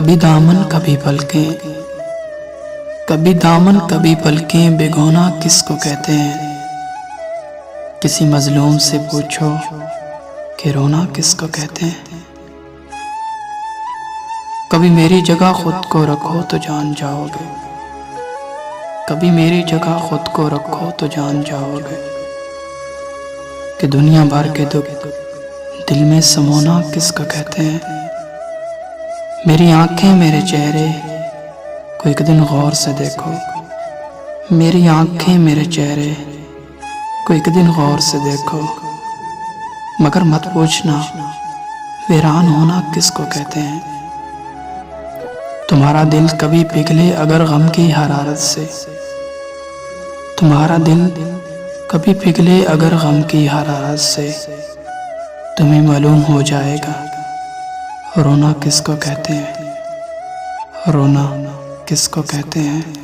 कभी दामन कभी पलकें, कभी दामन कभी पलकें, बेगौना किसको कहते हैं। किसी मजलूम से पूछो कि रोना किसको कहते हैं। कभी मेरी जगह खुद को रखो तो जान जाओगे, कभी मेरी जगह खुद को रखो तो जान जाओगे कि दुनिया भर के दुख दिल में समोना किसको कहते हैं। मेरी आंखें मेरे चेहरे को एक दिन गौर से देखो, मेरी आंखें मेरे चेहरे को एक दिन गौर से देखो, मगर मत पूछना वीरान होना किसको कहते हैं। तुम्हारा दिल कभी पिघले अगर गम की हरारत से, तुम्हारा दिल कभी पिघले अगर गम की हरारत से, तुम्हें मालूम हो जाएगा रोना किसको कहते हैं, रोना किसको कहते हैं।